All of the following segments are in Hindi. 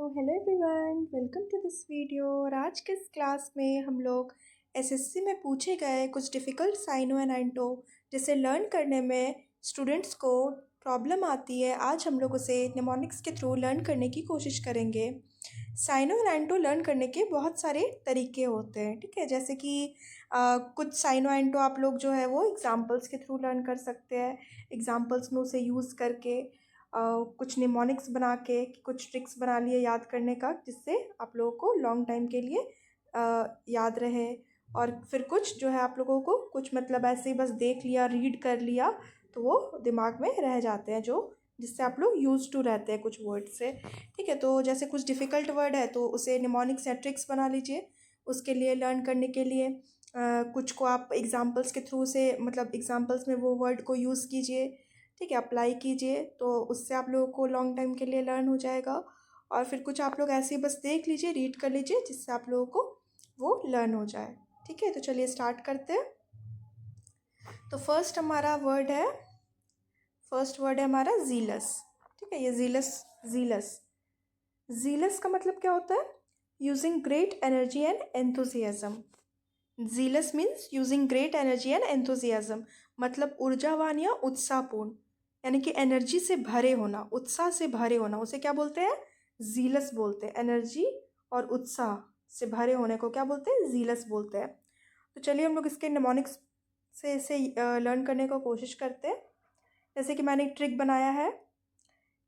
Hello everyone, welcome to this video. और आज के इस क्लास में हम लोग एसएससी में पूछे गए कुछ डिफ़िकल्ट साइनो एंड एंटो जिसे लर्न करने में स्टूडेंट्स को प्रॉब्लम आती है, आज हम लोग उसे निमोनिक्स के थ्रू लर्न करने की कोशिश करेंगे। साइनो एंड एंटो लर्न करने के बहुत सारे तरीके होते हैं, ठीक है। जैसे कि कुछ साइनो एंटो आप लोग जो है वो एग्जाम्पल्स के थ्रू लर्न कर सकते हैं, एग्जाम्पल्स में उसे यूज़ करके कुछ निमोनिक्स बना के कुछ ट्रिक्स बना लिए याद करने का, जिससे आप लोगों को लॉन्ग टाइम के लिए याद रहे। और फिर कुछ जो है आप लोगों को कुछ मतलब ऐसे ही बस देख लिया, रीड कर लिया तो वो दिमाग में रह जाते हैं, जो जिससे आप लोग यूज टू रहते हैं कुछ वर्ड से, ठीक है। तो जैसे कुछ डिफ़िकल्ट वर्ड है तो उसे निमोनिक्स या ट्रिक्स बना लीजिए। उसके लिए लर्न करने के लिए कुछ को आप एग्जाम्पल्स के थ्रू से मतलब एग्जाम्पल्स में वो वर्ड को यूज़ कीजिए, ठीक है, अप्लाई कीजिए, तो उससे आप लोगों को लॉन्ग टाइम के लिए लर्न हो जाएगा। और फिर कुछ आप लोग ऐसे ही बस देख लीजिए, रीड कर लीजिए, जिससे आप लोगों को वो लर्न हो जाए, ठीक है। तो चलिए स्टार्ट करते हैं। तो फर्स्ट वर्ड है हमारा जीलस, ठीक है। ये जीलस जीलस जीलस का मतलब क्या होता है? Using great energy and enthusiasm. Jealous means using great energy and enthusiasm, मतलब ऊर्जावान या उत्साहपूर्ण, यानी कि एनर्जी से भरे होना, उत्साह से भरे होना, उसे क्या बोलते हैं? जीलस बोलते हैं। एनर्जी और उत्साह से भरे होने को क्या बोलते हैं? जीलस बोलते हैं। तो चलिए हम लोग इसके निमोनिक्स से इसे लर्न करने का कोशिश करते हैं। जैसे कि मैंने एक ट्रिक बनाया है।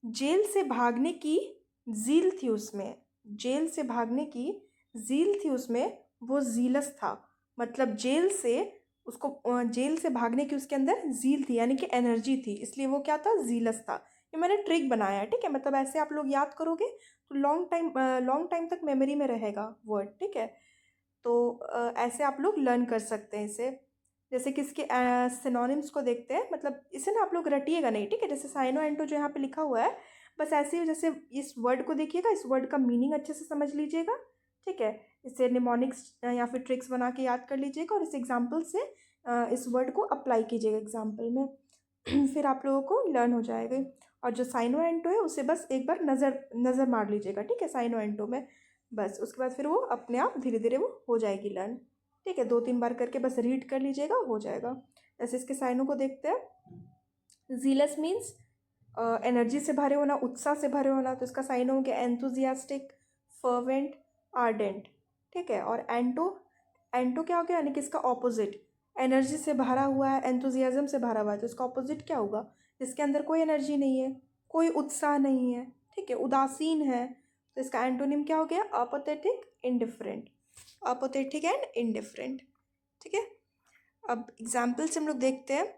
जेल से भागने की जील थी उसमें, जेल से भागने की जील थी उसमें, वो जीलस था। मतलब जेल से भागने की उसके अंदर जील थी, यानी कि एनर्जी थी, इसलिए वो क्या था? जीलस था। ये मैंने ट्रिक बनाया है, ठीक है। मतलब ऐसे आप लोग याद करोगे तो लॉन्ग टाइम तक मेमोरी में रहेगा वर्ड, ठीक है। तो ऐसे आप लोग लर्न कर सकते हैं इसे। जैसे कि इसके सिनोनिम्स को देखते हैं, मतलब इसे ना आप लोग रटिएगा नहीं, ठीक है। जैसे साइनो एंटो जो यहाँ पे लिखा हुआ है, बस ऐसे ही जैसे इस वर्ड को देखिएगा, इस वर्ड का मीनिंग अच्छे से समझ लीजिएगा, ठीक है। इसे निमोनिक्स या फिर ट्रिक्स बना के याद कर लीजिएगा, और इस एग्जाम्पल से इस वर्ड को अप्लाई कीजिएगा एग्जाम्पल में फिर आप लोगों को लर्न हो जाएगा। और जो साइनो एंटो है उसे बस एक बार नज़र मार लीजिएगा, ठीक है, साइनो एंटो में। बस उसके बाद फिर वो अपने आप धीरे धीरे वो हो जाएगी लर्न, ठीक है। 2-3 बार करके बस रीड कर लीजिएगा, हो जाएगा। जैसे इसके साइनों को देखते हैं। जीलस मीन्स एनर्जी से भरे होना, उत्साह से भरे होना, तो इसका साइन हो गया एंथुजियास्टिक, फर्वेंट, आर्डेंट, ठीक है। और एंटो एंटो क्या हो गया? यानी कि इसका ऑपोजिट, एनर्जी से भरा हुआ है, एंथुजियाज्म से भरा हुआ है, तो इसका ऑपोजिट क्या होगा? जिसके अंदर कोई एनर्जी नहीं है, कोई उत्साह नहीं है, ठीक है, उदासीन है, तो इसका एंटोनिम क्या हो गया? अपोथेटिक, इंडिफरेंट। अपोथेटिक एंड इंडिफरेंट, ठीक है। अब एग्जाम्पल से हम लोग देखते हैं।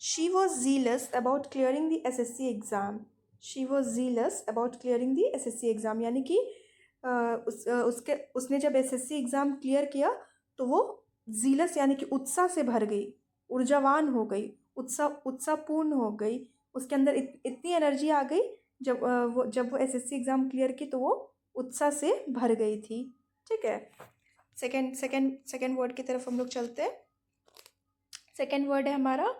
She was jealous about clearing the assessee exam. She was jealous about clearing the assessee exam, यानी कि उसने जब एसएससी एग्ज़ाम क्लियर किया तो वो जीलस यानी कि उत्साह से भर गई, ऊर्जावान हो गई, उत्साहपूर्ण हो गई, उसके अंदर इतनी एनर्जी आ गई। जब वो एसएससी एग्ज़ाम क्लियर की तो वो उत्साह से भर गई थी, ठीक है। सेकेंड वर्ड की तरफ हम लोग चलते हैं। सेकेंड वर्ड है हमारा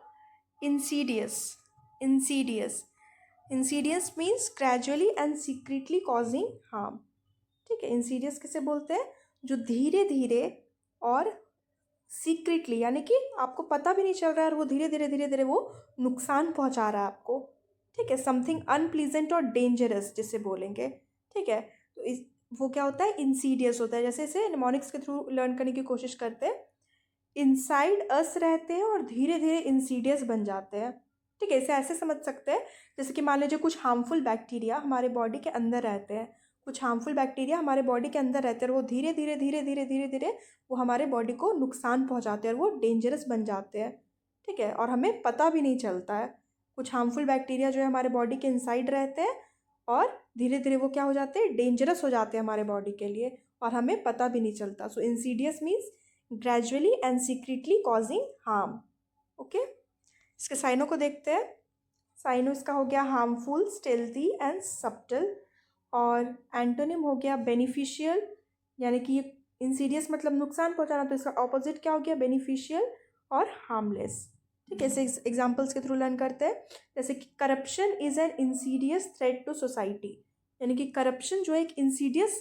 Insidious. Insidious Insidious means gradually and secretly causing harm, ठीक है। इंसीडियस किसे बोलते हैं? जो धीरे धीरे और सीक्रेटली, यानी कि आपको पता भी नहीं चल रहा है और वो धीरे धीरे वो नुकसान पहुंचा रहा है आपको, ठीक है। समथिंग अनप्लीजेंट और डेंजरस जिसे बोलेंगे, ठीक है। तो वो क्या होता है? इंसीडियस होता है। जैसे इसे निमोनिक्स के थ्रू लर्न करने की कोशिश करते हैं। इनसाइड अस रहते हैं और धीरे धीरे इंसीडियस बन जाते हैं, ठीक है। इसे ऐसे समझ सकते हैं जैसे कि मान लीजिए कुछ हार्मफुल बैक्टीरिया हमारे बॉडी के अंदर रहते हैं, कुछ हार्मफुल बैक्टीरिया हमारे बॉडी के अंदर रहते हैं, और वो धीरे धीरे धीरे धीरे धीरे धीरे वो हमारे बॉडी को नुकसान पहुंचाते हैं और वो डेंजरस बन जाते हैं, ठीक है। और हमें पता भी नहीं चलता है। कुछ हार्मफुल बैक्टीरिया जो है हमारे बॉडी के इनसाइड रहते हैं और धीरे धीरे वो क्या हो जाते हैं? डेंजरस हो जाते हैं हमारे बॉडी के लिए, और हमें पता भी नहीं चलता। So insidious means gradually and secretly causing harm, okay. इसके साइनों को देखते हैं। साइनो इसका हो गया हार्मफुल, स्टेल्थी एंड सब्टल, और एंटोनिम हो गया बेनिफिशियल, यानी कि इंसीडियस मतलब नुकसान पहुंचाना, तो इसका ऑपोजिट क्या हो गया? बेनिफिशियल और हार्मलेस, ठीक है। इसे एग्जाम्पल्स के थ्रू लर्न करते हैं। जैसे कि corruption is an insidious threat to society, यानी कि करप्शन जो है एक इंसीडियस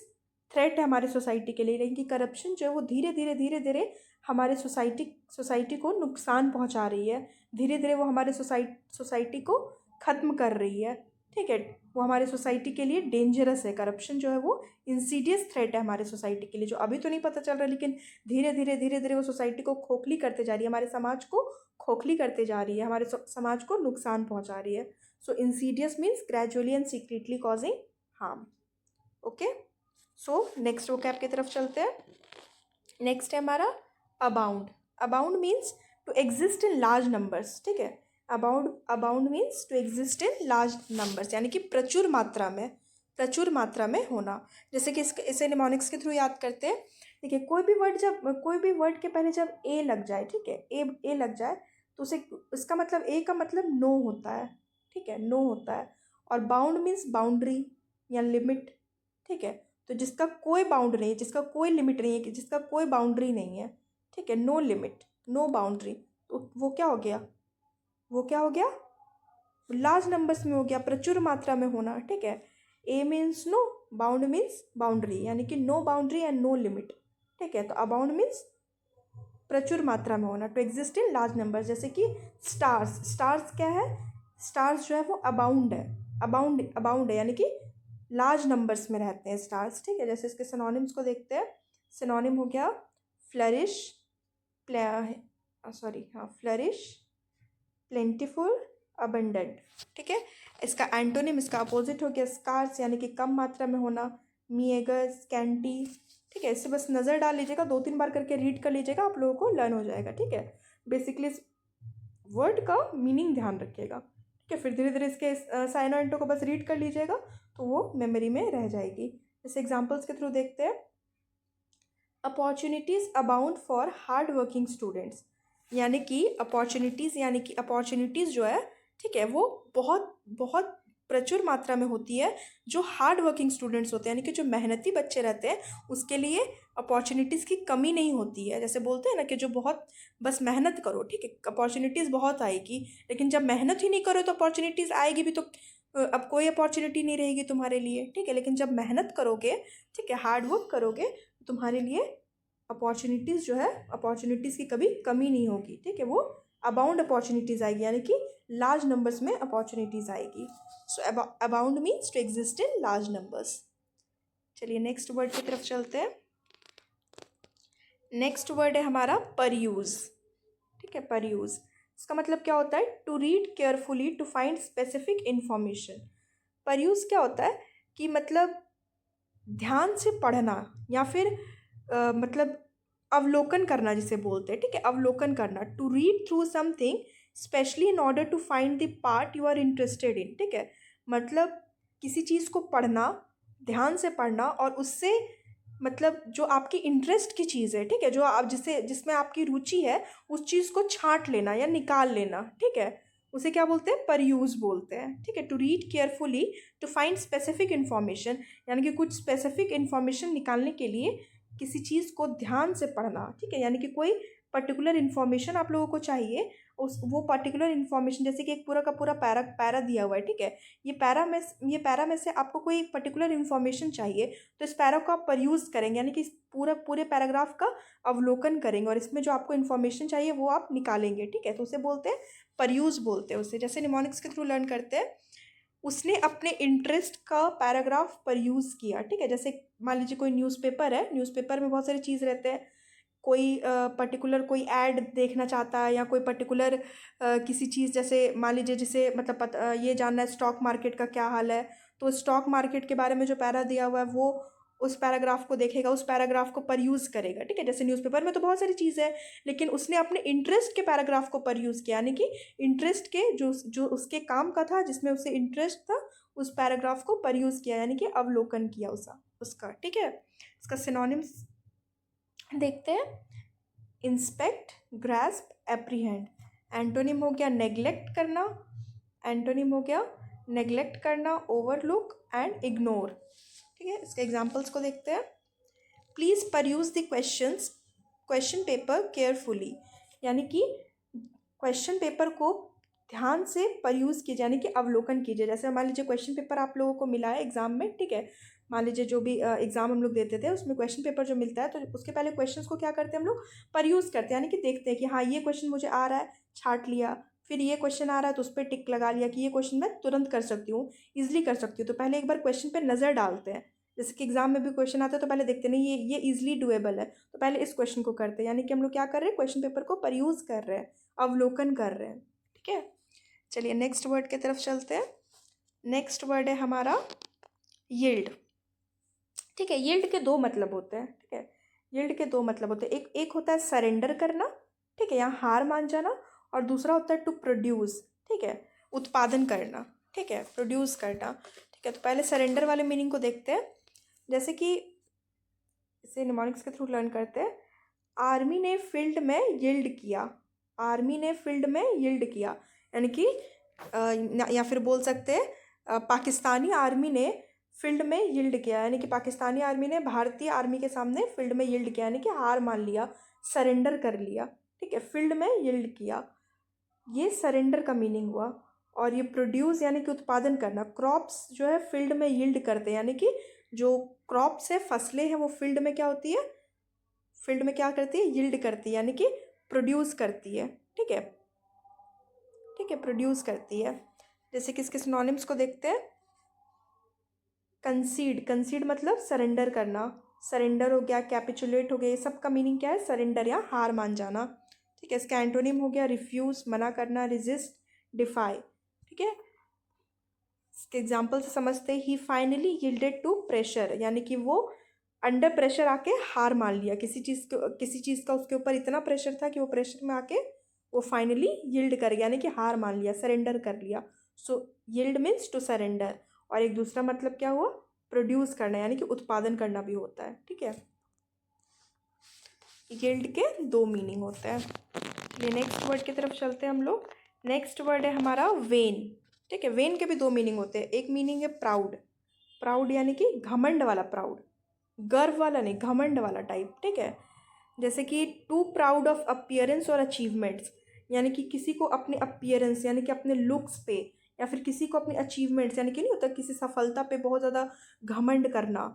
थ्रेट है हमारे सोसाइटी के लिए, यानी कि करप्शन जो है वो धीरे धीरे हमारे सोसाइटी को नुकसान पहुंचा रही है, धीरे धीरे वो हमारे सोसाइटी को ख़त्म कर रही है। ठीक है, वो हमारे सोसाइटी के लिए डेंजरस है। करप्शन जो है वो इंसीडियस थ्रेट है हमारे सोसाइटी के लिए, जो अभी तो नहीं पता चल रहा, लेकिन धीरे धीरे वो सोसाइटी को खोखली करते जा रही है, हमारे समाज को खोखली करते जा रही है, हमारे समाज को नुकसान पहुंचा रही है। So insidious means gradually and secretly causing harm. Okay, so next vocab की तरफ चलते हैं। नेक्स्ट है हमारा abound. Abound means to exist in large numbers. ठीक है, abound means to exist in large numbers, यानी कि प्रचुर मात्रा में होना। जैसे कि इसे निमोनिक्स के थ्रू याद करते हैं। देखिए, कोई भी वर्ड के पहले जब ए लग जाए, ठीक है, ए लग जाए, तो उसे इसका मतलब ए का मतलब नो होता है। ठीक है, नो होता है। और बाउंड मीन्स बाउंड्री या लिमिट। ठीक है, तो जिसका कोई बाउंड नहीं है, जिसका कोई लिमिट नहीं है, जिसका कोई बाउंड्री नहीं है, ठीक है, नो लिमिट, नो बाउंड्री, तो वो क्या हो गया, लार्ज नंबर्स में हो गया, प्रचुर मात्रा में होना। ठीक है, A means no, bound means boundary, यानी कि no boundary and no limit. ठीक है, तो अबाउंड मीन्स प्रचुर मात्रा में होना, to exist in large numbers. जैसे कि स्टार्स क्या है, स्टार्स जो है वो अबाउंड है, यानी कि लार्ज नंबर्स में रहते हैं स्टार्स। ठीक है, जैसे इसके सिनोनिम्स को देखते हैं। सिनोनिम हो गया फ्लरिश, फ्लरिश, प्लेंटीफुल, अबंडेंट। ठीक है, इसका एंटोनिम, इसका अपोजिट हो गया स्कार्स, यानी कि कम मात्रा में होना, मीएगर, स्कैंटी। ठीक है, इससे बस नज़र डाल लीजिएगा, 2-3 बार करके रीड कर लीजिएगा, आप लोगों को लर्न हो जाएगा। ठीक है, बेसिकली इस वर्ड का मीनिंग ध्यान रखिएगा। ठीक है, फिर धीरे धीरे इसके साइनो एंटो को बस रीड कर लीजिएगा, तो वो मेमोरी में रह जाएगी। जैसे एग्जाम्पल्स के थ्रू देखते हैं। Opportunities abound for hard working students, यानी कि अपॉर्चुनिटीज़ जो है, ठीक है, वो बहुत प्रचुर मात्रा में होती है जो हार्ड वर्किंग स्टूडेंट्स होते हैं, यानी कि जो मेहनती बच्चे रहते हैं, उसके लिए अपॉर्चुनिटीज़ की कमी नहीं होती है। जैसे बोलते हैं ना कि जो बहुत बस मेहनत करो, ठीक है, अपॉर्चुनिटीज़ बहुत आएगी, लेकिन जब मेहनत ही नहीं करो तो अपॉर्चुनिटीज़ आएगी भी तो अब कोई अपॉर्चुनिटी नहीं रहेगी तुम्हारे लिए। ठीक है, लेकिन जब मेहनत करोगे, ठीक है, हार्ड वर्क करोगे, तो तुम्हारे लिए अपॉर्चुनिटीज़ जो है, अपॉर्चुनिटीज़ की कभी कमी नहीं होगी। ठीक है, वो अबाउंड अपॉर्चुनिटीज़ आएगी, यानी कि लार्ज नंबर्स में अपॉर्चुनिटीज़ आएगी। So abound means to exist in large numbers. चलिए नेक्स्ट वर्ड की तरफ चलते हैं। नेक्स्ट वर्ड है हमारा परयूज़। ठीक है, परयूज़, इसका मतलब क्या होता है, to read carefully to find specific information. Peruse क्या होता है कि मतलब ध्यान से पढ़ना, या फिर मतलब अवलोकन करना जिसे बोलते हैं। ठीक है, अवलोकन करना, to read through something specially in order to find the part you are interested in. ठीक है, मतलब किसी चीज़ को पढ़ना, ध्यान से पढ़ना, और उससे मतलब जो आपकी इंटरेस्ट की चीज़ है, ठीक है, जो आप जिसमें आपकी रुचि है, उस चीज़ को छांट लेना या निकाल लेना। ठीक है, उसे क्या बोलते हैं, परयूज़ बोलते हैं। ठीक है, to read carefully to find specific information, यानी कि कुछ स्पेसिफिक इन्फॉर्मेशन निकालने के लिए किसी चीज़ को ध्यान से पढ़ना। ठीक है, यानी कि कोई पर्टिकुलर इन्फॉर्मेशन आप लोगों को चाहिए, वो पर्टिकुलर इन्फॉर्मेशन, जैसे कि एक पूरा का पूरा पैरा दिया हुआ है। ठीक है, ये पैरा में से आपको कोई एक पर्टिकुलर इन्फॉर्मेशन चाहिए, तो इस पैरा को आप परयूज़ करेंगे, यानी कि इस पूरे पैराग्राफ का अवलोकन करेंगे, और इसमें जो आपको इन्फॉर्मेशन चाहिए वो आप निकालेंगे। ठीक है, तो उसे बोलते हैं परयूज़ बोलते हैं उसे। जैसे निमोनिक्स के थ्रू लर्न करते हैं, उसने अपने इंटरेस्ट का पैराग्राफ परयूज़ किया। ठीक है, जैसे मान लीजिए कोई न्यूज़पेपर है, न्यूज़पेपर में बहुत सारी चीज़ रहते हैं, कोई पर्टिकुलर कोई ऐड देखना चाहता है, या कोई पर्टिकुलर किसी चीज़, जैसे मान लीजिए जिसे मतलब ये जानना है स्टॉक मार्केट का क्या हाल है, तो स्टॉक मार्केट के बारे में जो पैरा दिया हुआ है वो उस पैराग्राफ को देखेगा, उस पैराग्राफ को परयूज़ करेगा। ठीक है, जैसे न्यूज़पेपर में तो बहुत सारी चीज़ है, लेकिन उसने अपने इंटरेस्ट के पैराग्राफ को परयूज़ किया, यानी कि इंटरेस्ट के जो उसके काम का था, जिसमें उसे इंटरेस्ट था, उस पैराग्राफ को परयूज़ किया, यानी कि अवलोकन किया उसका। ठीक है, इसका सिनोनिम्स देखते हैं। Inspect, grasp, apprehend. एंटोनिम हो गया नेग्लेक्ट करना, ओवरलुक एंड इग्नोर। ठीक है, इसके एग्जांपल्स को देखते हैं। Please peruse the question paper carefully, यानी कि क्वेश्चन पेपर को ध्यान से परयूज़ कीजिए यानी कि अवलोकन कीजिए। जैसे मान लीजिए क्वेश्चन पेपर आप लोगों को मिला है एग्ज़ाम में, ठीक है, मान लीजिए जो भी एग्ज़ाम हम लोग देते थे उसमें क्वेश्चन पेपर जो मिलता है तो उसके पहले क्वेश्चंस को क्या करते हैं हम लोग, परयूज़ करते हैं, यानी कि देखते हैं कि हाँ ये क्वेश्चन मुझे आ रहा है, छाट लिया, फिर ये क्वेश्चन आ रहा है तो उस पर टिक लगा लिया कि ये क्वेश्चन मैं तुरंत कर सकती हूँ, ईजिली कर सकती हूँ। तो पहले एक बार क्वेश्चन पर नज़र डालते हैं, जैसे कि एग्जाम में भी क्वेश्चन आता है तो पहले देखते नहीं ये ईजिली डुएबल है, तो पहले इस क्वेश्चन को करते हैं, यानी कि हम लोग क्या कर रहे हैं, क्वेश्चन पेपर को परयूज़ कर रहे हैं, अवलोकन कर रहे हैं। ठीक है, चलिए नेक्स्ट वर्ड की तरफ चलते हैं। नेक्स्ट वर्ड है हमारा यील्ड। ठीक है, यील्ड के दो मतलब होते हैं। ठीक है, यील्ड के दो मतलब होते हैं, एक होता है सरेंडर करना, ठीक है, यहाँ हार मान जाना, और दूसरा होता है टू प्रोड्यूस, ठीक है, उत्पादन करना, ठीक है, प्रोड्यूस करना। ठीक है, तो पहले सरेंडर वाले मीनिंग को देखते हैं। जैसे कि इसे निमोनिक्स के थ्रू लर्न करते हैं। आर्मी ने फील्ड में यील्ड किया, आर्मी ने फील्ड में यील्ड किया, यानी कि या फिर बोल सकते हैं पाकिस्तानी आर्मी ने फील्ड में यील्ड किया, यानी कि पाकिस्तानी आर्मी ने भारतीय आर्मी के सामने फील्ड में यील्ड किया, यानी कि हार मान लिया, सरेंडर कर लिया। ठीक है, फील्ड में यील्ड किया, ये सरेंडर का मीनिंग हुआ। और ये प्रोड्यूस यानी कि उत्पादन करना, क्रॉप्स जो है फील्ड में यील्ड करते हैं, यानी कि जो क्रॉप्स है, फसलें हैं, वो फील्ड में क्या होती है, फील्ड में क्या करती है, यील्ड करती है, यानी कि प्रोड्यूस करती है। ठीक है, ठीक है, प्रोड्यूस करती है। जैसे कि इसके सिनोनिम्स को देखते हैं। कंसीड, कंसीड मतलब सरेंडर करना, सरेंडर हो गया, कैपिचुलेट हो गया, ये सब का मीनिंग क्या है, सरेंडर या हार मान जाना। ठीक है, इसका एंटोनिम हो गया रिफ्यूज़, मना करना, रेजिस्ट, डिफाई। ठीक है, इसके एग्जाम्पल से समझते ही फाइनली यील्डेड टू प्रेशर, यानी कि वो अंडर प्रेशर आके हार मान लिया, किसी चीज़ का उसके ऊपर इतना प्रेशर था कि वो प्रेशर में आके वो फाइनली यील्ड कर गया, यानी कि हार मान लिया, सरेंडर कर लिया। सो यील्ड मीन्स टू सरेंडर। और एक दूसरा मतलब क्या हुआ, प्रोड्यूस करना, यानी कि उत्पादन करना भी होता है। ठीक है, यील्ड के दो मीनिंग होते हैं। चलिए नेक्स्ट वर्ड की तरफ चलते हैं हम लोग। नेक्स्ट वर्ड है हमारा वेन। ठीक है, वेन के भी दो मीनिंग होते हैं। एक मीनिंग है प्राउड, प्राउड यानी कि घमंड वाला प्राउड, गर्व वाला नहीं, घमंड वाला टाइप। ठीक है, जैसे कि टू प्राउड ऑफ अपीयरेंस और अचीवमेंट्स, यानी कि किसी को अपने अपीयरेंस यानी कि अपने लुक्स पे, या फिर किसी को अपने अचीवमेंट्स यानी कि नहीं होता किसी सफलता पे बहुत ज़्यादा घमंड करना।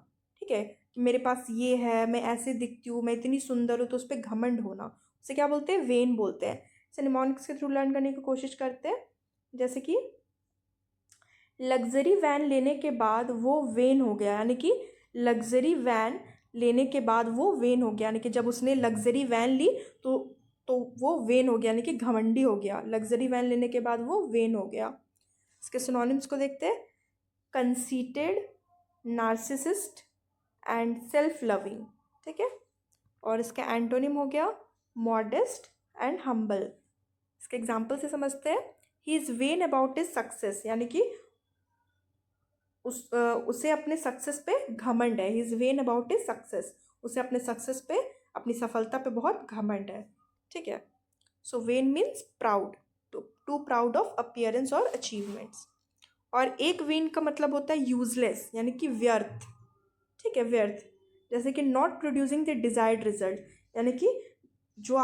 ठीक है, कि मेरे पास ये है, मैं ऐसे दिखती हूँ, मैं इतनी सुंदर हूँ, तो उस पर घमंड होना, उसे क्या बोलते हैं, वेन बोलते हैं। इसे निमोनिक्स के थ्रू लर्न करने की कोशिश करते हैं। जैसे कि लग्जरी वैन लेने के बाद वो वेन हो गया, यानी कि लग्जरी वैन लेने के बाद वो वेन हो गया, यानी कि जब उसने लग्जरी वैन ली तो वो वेन हो गया, यानी कि घमंडी हो गया। लग्जरी वैन लेने के बाद वो वेन हो गया। इसके सिनोनिम्स को देखते हैं। Conceited, narcissist and self loving. ठीक है, और इसका एंटोनिम हो गया मॉडेस्ट एंड हम्बल। इसके एग्जाम्पल से समझते हैं। He is when about his success, यानी कि उसे अपने सक्सेस पे घमंड है। He is when about his success, उसे अपने सक्सेस पे, अपनी सफलता पे बहुत घमंड है। ठीक है, so vain means proud, to proud of appearance और अचीवमेंट्स। और एक वेन का मतलब होता है यूजलेस, यानी कि व्यर्थ। ठीक है, व्यर्थ, जैसे कि not producing the desired result, यानी कि जो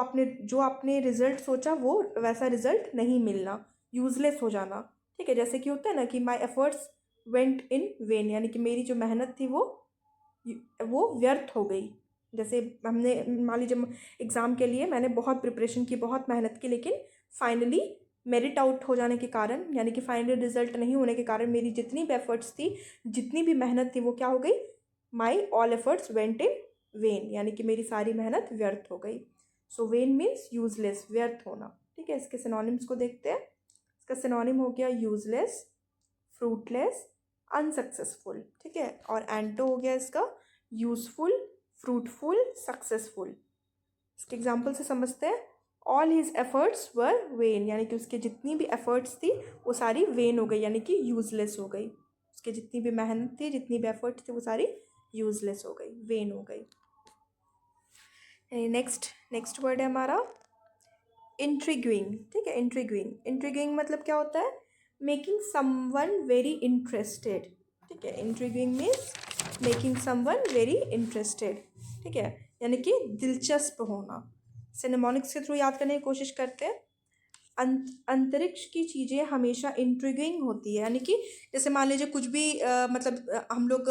आपने रिजल्ट सोचा वो वैसा रिजल्ट नहीं मिलना, यूजलेस हो जाना। ठीक है, जैसे कि होता है ना कि my efforts went in when, यानी कि मेरी जो मेहनत थी वो व्यर्थ हो गई। जैसे हमने मान लीजिए एग्ज़ाम के लिए मैंने बहुत प्रिपरेशन की, बहुत मेहनत की, लेकिन फाइनली मेरिट आउट हो जाने के कारण, यानी कि फाइनल रिजल्ट नहीं होने के कारण मेरी जितनी भी एफर्ट्स थी, जितनी भी मेहनत थी, वो क्या हो गई, my all efforts went in when, यानी कि मेरी सारी मेहनत व्यर्थ हो गई। सो वेन मीन्स यूजलेस, व्यर्थ होना। ठीक है, इसके सिनोनिम्स को देखते हैं। इसका सिनोनिम हो गया यूजलेस, फ्रूटलेस, अनसक्सेसफुल। ठीक है, और एंटो हो गया इसका यूजफुल, फ्रूटफुल, सक्सेसफुल। इसके एग्जाम्पल से समझते हैं। All his efforts were when, यानी कि उसके जितनी भी एफर्ट्स थी वो सारी वेन हो गई, यानी कि यूजलेस हो गई। उसके जितनी भी मेहनत थी, जितनी भी एफर्ट्स थी, वो सारी यूजलेस हो गई, वेन हो गई। नेक्स्ट वर्ड है हमारा इंट्रिग्यूइंग। ठीक है, इंट्रिग्यूइंग मतलब क्या होता है, मेकिंग समवन वेरी इंटरेस्टेड। ठीक है, intriguing means making someone very interested. ठीक है, यानी कि दिलचस्प होना। इसे निमोनिक्स के थ्रू याद करने की कोशिश करते हैं। अंतरिक्ष की चीज़ें हमेशा इंट्रिगिंग होती है, यानी कि जैसे मान लीजिए कुछ भी मतलब हम लोग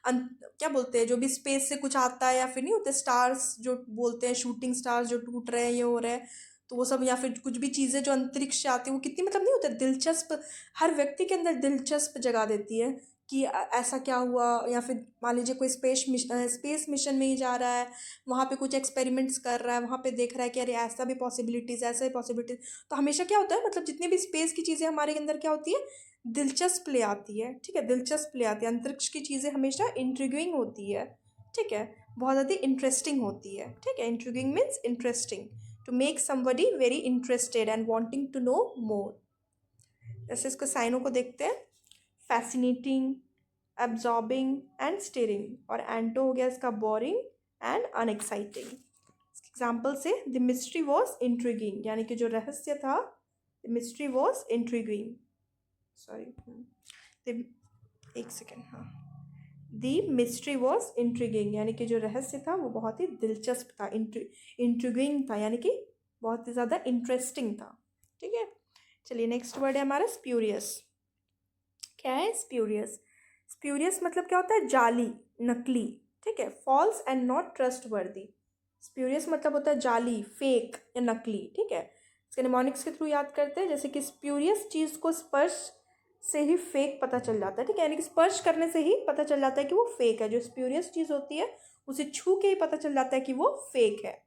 क्या बोलते हैं, जो भी स्पेस से कुछ आता है, या फिर नहीं होते स्टार्स जो बोलते हैं, शूटिंग स्टार्स जो टूट रहे हैं, ये हो रहे हैं, तो वो सब, या फिर कुछ भी चीज़ें जो अंतरिक्ष से आती है, वो कितनी मतलब नहीं होते दिलचस्प, हर व्यक्ति के अंदर दिलचस्प जगा देती है कि ऐसा क्या हुआ। या फिर मान लीजिए कोई स्पेस मिशन में ही जा रहा है, वहाँ पे कुछ एक्सपेरिमेंट्स कर रहा है, वहाँ पे देख रहा है कि अरे ऐसा भी पॉसिबिलिटीज़, ऐसा भी पॉसिबिलिटीज। तो हमेशा क्या होता है, मतलब जितनी भी स्पेस की चीज़ें हमारे अंदर क्या होती है, दिलचस्प ले आती है, ठीक है, दिलचस्प ले आती है। अंतरिक्ष की चीज़ें हमेशा इंट्रिगिंग होती है, ठीक है, बहुत ज़्यादा इंटरेस्टिंग होती है, ठीक है। Intriguing means interesting, to make somebody very interested and wanting to know more. जैसे इसको साइनों को देखते हैं, फैसिनेटिंग, एब्जॉर्बिंग एंड स्टेरिंग। और एंटो हो गया इसका बोरिंग एंड अनएक्साइटिंग। एग्जाम्पल से द मिस्ट्री वॉज इंट्रिगिंग, यानी कि जो रहस्य था, the mystery was intriguing, sorry, एक सेकेंड, हाँ, द मिस्ट्री वॉज इंट्रिगिंग, यानी कि जो रहस्य था वो बहुत ही दिलचस्प था, इंट्रिगिंग था, यानी कि बहुत ही ज़्यादा इंटरेस्टिंग था, ठीक है। चलिए नेक्स्ट वर्ड है हमारा स्प्यूरियस। क्या है स्प्यूरियस? स्प्यूरियस मतलब क्या होता है, जाली, नकली, ठीक है, फॉल्स एंड नॉट ट्रस्ट वर्दी। स्प्यूरियस मतलब होता है जाली, फेक या नकली, ठीक है। इसके निमोनिक्स के थ्रू याद करते हैं, जैसे कि स्प्यूरियस चीज़ को स्पर्श से ही फेक पता चल जाता है, ठीक है, यानी कि स्पर्श करने से ही पता चल जाता है कि वो फेक है। जो स्प्यूरियस चीज़ होती है उसे छू के ही पता चल जाता है कि वो फेक है।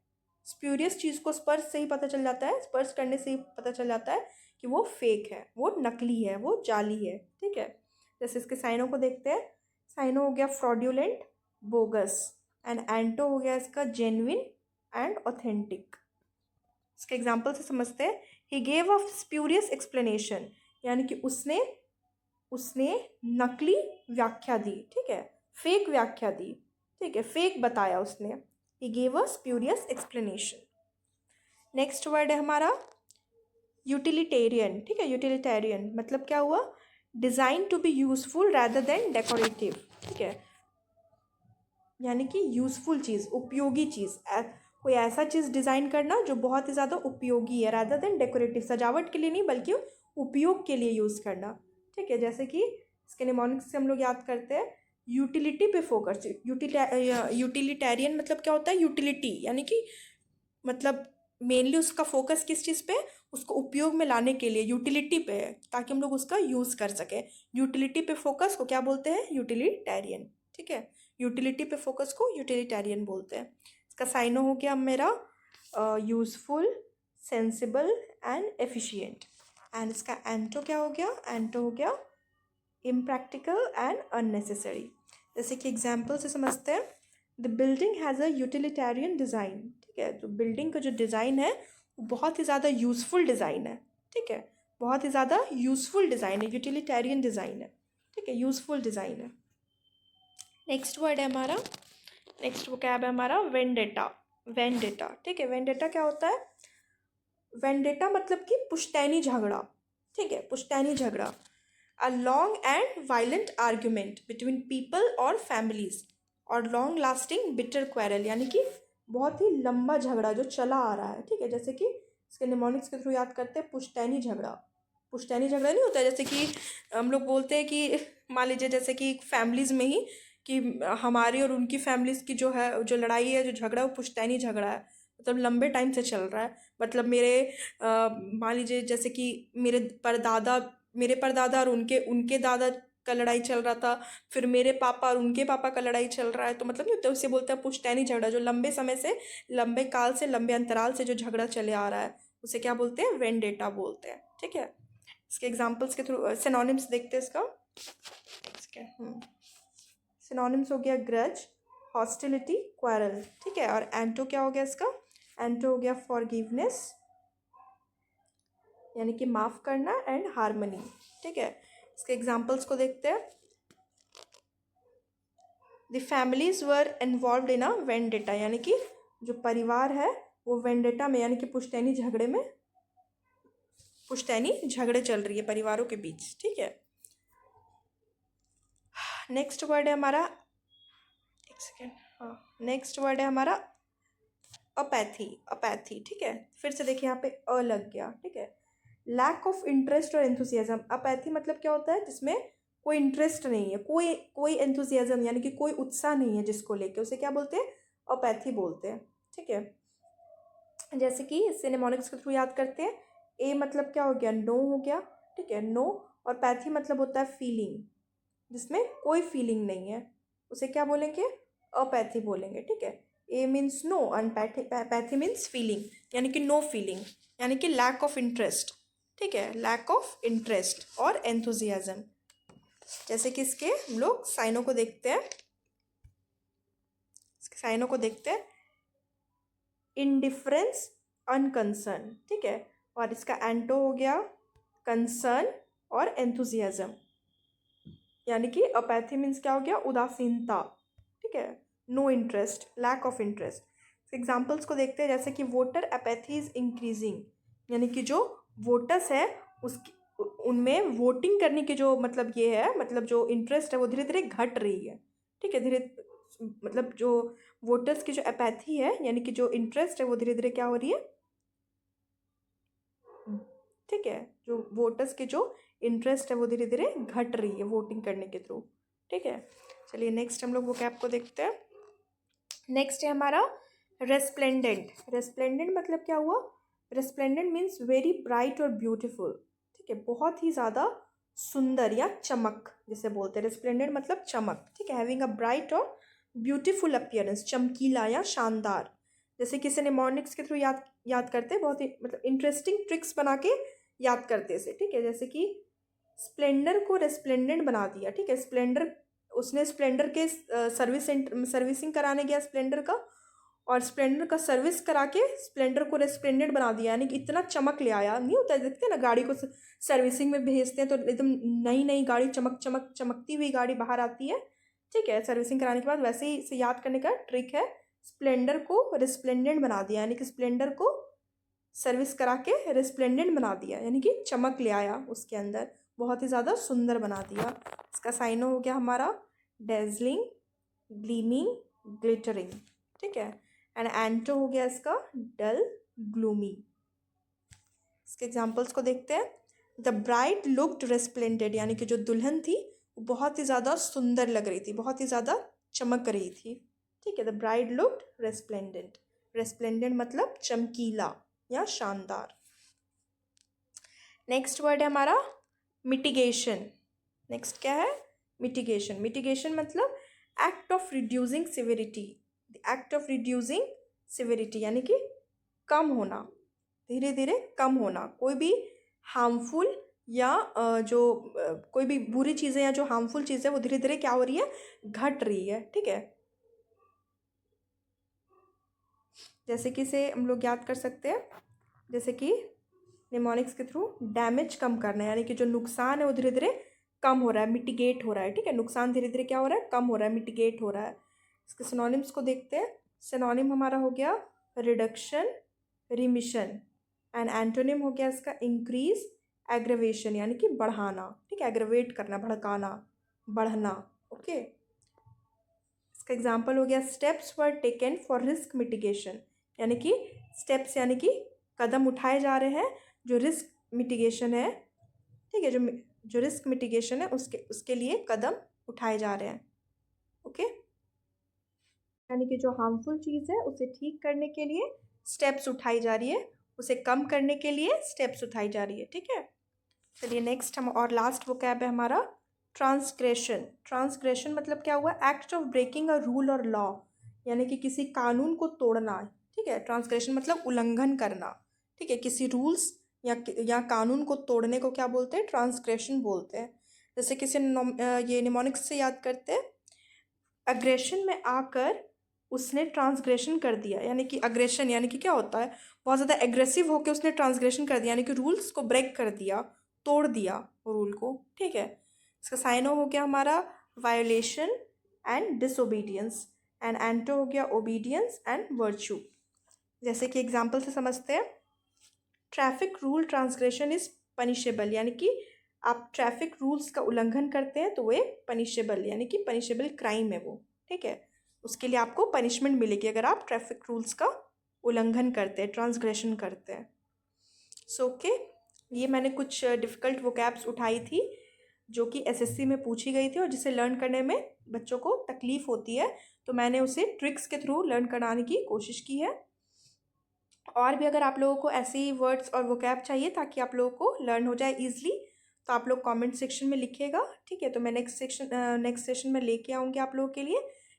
स्प्यूरियस चीज़ को स्पर्श से ही पता चल जाता है, स्पर्श करने से ही पता चल जाता है कि वो फेक है, वो नकली है, वो जाली है, ठीक है। जैसे इसके साइनों को देखते हैं, साइनो हो गया फ्रॉड्यूलेंट, बोगस, एंड एंटो हो गया इसका जेन्युइन एंड ऑथेंटिक। इसके एग्जाम्पल से समझते हैं, ही गेव अ स्प्यूरियस एक्सप्लेनेशन, यानी कि उसने उसने नकली व्याख्या दी, ठीक है, फेक व्याख्या दी, ठीक है, फेक बताया उसने। He gave a spurious explanation. Next word है हमारा यूटिलिटेरियन, ठीक है। यूटिलिटेरियन मतलब क्या हुआ, design to be useful rather than decorative, ठीक है, यानी कि यूजफुल चीज़, उपयोगी चीज़, कोई ऐसा चीज़ डिज़ाइन करना जो बहुत ही ज़्यादा उपयोगी है, रैदर देन डेकोरेटिव, सजावट के लिए नहीं बल्कि उपयोग के लिए यूज़ करना, ठीक है। जैसे कि इसके निमोनिक्स से हम लोग याद करते हैं, यूटिलिटी पे फोकस। यूटिलिटेरियन मतलब क्या होता है, यूटिलिटी, यानी कि मतलब मेनली उसका फोकस किस चीज़ पे, उसको उपयोग में लाने के लिए यूटिलिटी पे है, ताकि हम लोग उसका यूज़ कर सकें। यूटिलिटी पे फोकस को क्या बोलते हैं, यूटिलिटेरियन, ठीक है। यूटिलिटी पे फोकस को यूटिलिटेरियन बोलते हैं। इसका साइनो हो गया मेरा useful, sensible and efficient. And इसका एंटो क्या हो गया, एंटो हो गया इम्प्रैक्टिकल एंड अननेसेसरी। जैसे कि एग्जाम्पल से समझते हैं, the building has a utilitarian design, ठीक है, तो बिल्डिंग का जो डिज़ाइन है वो बहुत ही ज़्यादा यूज़फुल डिज़ाइन है, ठीक है, बहुत ही ज़्यादा यूज़फुल डिज़ाइन है, यूटिलिटेरियन डिज़ाइन है, ठीक है, यूज़फुल डिज़ाइन है। नेक्स्ट वर्ड है हमारा, नेक्स्ट वोकैब है हमारा वेंडेटा। वेंडेटा, ठीक है, वेंडेटा क्या होता है, वेंडेटा मतलब कि पुश्तैनी झगड़ा, ठीक है, पुश्तैनी झगड़ा। A long and violent argument between people और फैमिलीज, और लॉन्ग लास्टिंग बिटर क्वेरल, यानी कि बहुत ही लंबा झगड़ा जो चला आ रहा है, ठीक है। जैसे कि इसके निमोनिक्स के थ्रू याद करते हैं, पुश्तैनी झगड़ा। पुश्तैनी झगड़ा नहीं होता है, जैसे कि हम लोग बोलते हैं कि मान लीजिए जैसे कि फैमिलीज़ में ही कि हमारी और उनकी फैमिलीज़ की जो है, जो लड़ाई है, जो झगड़ा है, वो पुश्तैनी झगड़ा है, मतलब लंबे टाइम से चल रहा है। मतलब मान लीजिए जैसे कि मेरे परदादा और उनके उनके दादा का लड़ाई चल रहा था, फिर मेरे पापा और उनके पापा का लड़ाई चल रहा है, तो मतलब नहीं होता, उसे बोलते हैं पुश्तैनी झगड़ा। जो लंबे समय से, लंबे काल से, लंबे अंतराल से जो झगड़ा चले आ रहा है, उसे क्या बोलते हैं, वेंडेटा बोलते हैं, ठीक है। इसके एग्जाम्पल्स के थ्रू सिनोनिम्स देखते हैं इसका, सिनोनिम्स हो गया ग्रज, हॉस्टिलिटी, क्वारल, ठीक है। और एंटो क्या हो गया इसका, एंटो हो गया फॉरगिवनेस, यानी कि माफ़ करना, एंड हारमनी, ठीक है। इसके एग्जाम्पल्स को देखते हैं, the families were involve in a vendetta, यानी कि जो परिवार है वो वेंडेटा में, यानी कि पुश्तैनी झगड़े में, पुश्तैनी झगड़े चल रही है परिवारों के बीच, ठीक है। नेक्स्ट वर्ड है हमारा, एक सेकेंड, हाँ, नेक्स्ट वर्ड है हमारा अपैथी। अपैथी, ठीक है, फिर से देखिए यहाँ पे अ लग गया, ठीक है। लैक ऑफ इंटरेस्ट और एंथुसियाज्म। अपैथी मतलब क्या होता है, जिसमें कोई इंटरेस्ट नहीं है, कोई कोई एंथुसियाज्म यानी कि कोई उत्साह नहीं है जिसको लेके, उसे क्या बोलते हैं, अपैथी बोलते हैं। ठीक है, जैसे कि इससे निमोनिक्स के थ्रू याद करते हैं। ए मतलब क्या हो गया, नो हो गया। ठीक है, नो। और पैथी मतलब होता है फीलिंग, जिसमें कोई फीलिंग नहीं है, उसे क्या बोलेंगे, अपैथी बोलेंगे। ठीक है, A means no and pathy means feeling, यानी कि नो फीलिंग, यानी कि लैक ऑफ इंटरेस्ट। ठीक है, लैक ऑफ इंटरेस्ट और एंथुजियाज्म। जैसे कि इसके हम लोग साइनों को देखते हैं, इसके साइनों को देखते हैं। Indifference, unconcern. ठीक है, और इसका एंटो हो गया कंसर्न और एंथुजियाज्म, यानी कि अपैथी मीन्स क्या हो गया, उदासीनता। ठीक है, no interest, lack of interest. Examples को देखते हैं, जैसे कि वोटर अपैथी इज इंक्रीजिंग, यानी कि जो वोटर्स है उसकी उनमें वोटिंग करने की जो मतलब ये है, मतलब जो इंटरेस्ट है वो धीरे धीरे घट रही है। ठीक है, धीरे मतलब जो वोटर्स की जो अपैथी है यानी कि जो इंटरेस्ट है वो धीरे धीरे क्या हो रही है। ठीक है, जो वोटर्स की जो इंटरेस्ट है वो धीरे धीरे घट रही है वोटिंग करने के थ्रू। ठीक है, चलिए नेक्स्ट हम लोग वो कैप को देखते हैं। नेक्स्ट है हमारा रेस्प्लेंडेंट। रेस्प्लेंडेंट मतलब क्या हुआ, रेस्प्लेंडेंट मीन्स वेरी ब्राइट और ब्यूटीफुल। ठीक है, बहुत ही ज़्यादा सुंदर या चमक जिसे बोलते हैं, रेस्प्लेंडेंट मतलब चमक। ठीक है, हैविंग अ ब्राइट और ब्यूटीफुल अपीयरेंस, चमकीला या शानदार। जैसे किसी ने मॉर्निक्स के थ्रू याद करते हैं, बहुत ही मतलब इंटरेस्टिंग ट्रिक्स बना के याद करते इसे। ठीक है, जैसे कि स्प्लेंडर को रेस्प्लेंडेंट बना दिया। ठीक है, स्प्लेंडर, उसने स्प्लेंडर के सर्विसिंग कराने गया स्प्लेंडर का, और स्प्लेंडर का सर्विस करा के स्प्लेंडर को रेस्प्लेंडेंट बना दिया, यानी कि इतना चमक ले आया। नहीं होता है, देखते हैं ना गाड़ी को सर्विसिंग में भेजते हैं तो एकदम नई नई गाड़ी, चमकती हुई गाड़ी बाहर आती है। ठीक है, सर्विसिंग कराने के बाद वैसे ही इसे याद करने का ट्रिक है, स्प्लेंडर को रेस्प्लेंडेंट बना दिया, यानी कि स्प्लेंडर को सर्विस करा के रेस्प्लेंडेंट बना दिया, यानी कि चमक ले आया उसके अंदर, बहुत ही ज़्यादा सुंदर बना दिया। इसका साइनो हो गया हमारा डेजलिंग, ग्लीमिंग, ग्लिटरिंग। ठीक है, एंड एंटो हो गया इसका डल, ग्लूमी। इसके एग्जाम्पल्स को देखते हैं। द ब्राइड लुक्ड रेस्प्लेंडेड, यानी कि जो दुल्हन थी वो बहुत ही ज़्यादा सुंदर लग रही थी, बहुत ही ज़्यादा चमक रही थी। ठीक है, the bride looked resplendent. Resplendent मतलब चमकीला या शानदार। नेक्स्ट वर्ड है हमारा मिटिगेशन। नेक्स्ट क्या है, मिटिगेशन। मिटिगेशन मतलब act of reducing severity, the act of reducing severity, यानी कि कम होना, धीरे धीरे कम होना। कोई भी हार्मफुल या कोई भी बुरी चीज़ें या जो हार्मफुल चीज़ें वो धीरे धीरे क्या हो रही है, घट रही है। ठीक है, जैसे कि इसे हम लोग याद कर सकते हैं, जैसे कि निमोनिक्स के थ्रू डैमेज कम करना है, यानी कि जो नुकसान है वो धीरे धीरे कम हो रहा है, मिटिगेट हो रहा है। ठीक है, नुकसान धीरे धीरे क्या हो रहा है, कम हो रहा है, मिटिगेट हो रहा है। इसके सिनोनिम्स को देखते हैं। सिनोनिम हमारा हो गया रिडक्शन, रिमिशन, एंड एंटोनिम हो गया इसका इंक्रीज, एग्रेवेशन, यानी कि बढ़ाना। ठीक है, एग्रेवेट करना, भड़काना, बढ़ना। ओके, इसका एग्जाम्पल हो गया steps were taken for risk mitigation, यानी कि स्टेप्स यानी कि कदम उठाए जा रहे हैं जो रिस्क मिटिगेशन है। ठीक है, जो रिस्क मिटिगेशन है उसके लिए कदम उठाए जा रहे हैं। ओके, यानी कि जो हार्मफुल चीज़ है उसे ठीक करने के लिए स्टेप्स उठाई जा रही है, उसे कम करने के लिए स्टेप्स उठाई जा रही है। ठीक है, चलिए नेक्स्ट हम और लास्ट वोकैब है हमारा ट्रांसग्रेशन। ट्रांसग्रेशन मतलब क्या हुआ, act of breaking a rule और लॉ, यानी कि किसी कानून को तोड़ना। ठीक है, ट्रांसग्रेशन मतलब उल्लंघन करना। ठीक है, किसी रूल्स या कानून को तोड़ने को क्या बोलते हैं, ट्रांसग्रेशन बोलते हैं। जैसे किसी ये निमोनिक्स से याद करते हैं, अग्रेशन में आकर उसने ट्रांसग्रेशन कर दिया, यानी कि अग्रेशन यानी कि क्या होता है, बहुत ज़्यादा एग्रेसिव होकर उसने ट्रांसग्रेशन कर दिया, यानी कि रूल्स को ब्रेक कर दिया, तोड़ दिया रूल को। ठीक है, इसका साइनो हो गया हमारा वायोलेशन एंड डिसोबीडियंस, एंड एंटो हो गया ओबीडियंस एंड वर्च्यू। जैसे कि एग्जाम्पल से समझते हैं, traffic rule transgression is punishable, यानी कि आप ट्रैफिक रूल्स का उल्लंघन करते हैं तो वो पनिशेबल, यानी कि पनिशेबल क्राइम है वो। ठीक है, उसके लिए आपको पनिशमेंट मिलेगी अगर आप ट्रैफिक रूल्स का उल्लंघन करते हैं, ट्रांसग्रेशन करते हैं। सो ओके, ये मैंने कुछ डिफ़िकल्ट वोकैब्स उठाई थी जो कि एसएससी में पूछी गई थी और जिसे लर्न करने में बच्चों को तकलीफ़ होती है, तो मैंने उसे ट्रिक्स के थ्रू लर्न कराने की कोशिश की है। और भी अगर आप लोगों को ऐसे ही वर्ड्स और वोकैब चाहिए ताकि आप लोगों को लर्न हो जाए ईज़िली, तो आप लोग कमेंट सेक्शन में लिखिएगा, ठीक है। तो मैं नेक्स्ट सेशन में लेके आऊँगी आप लोगों के लिए,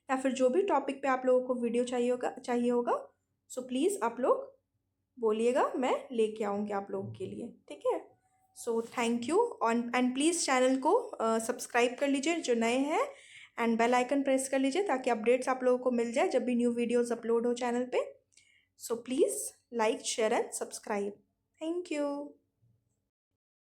या फिर जो भी टॉपिक पे आप लोगों को वीडियो चाहिए होगा, सो प्लीज़ आप लोग बोलिएगा, मैं लेके आऊँगी आप लोगों के लिए, ठीक है। So thank you on, and please channel को सब्सक्राइब कर लीजिए जो नए हैं, एंड बेल आइकन प्रेस कर लीजिए ताकि अपडेट्स आप लोगों को मिल जाए जब भी न्यू वीडियोज़ अपलोड हो चैनल पे। So please like, share and subscribe. Thank you.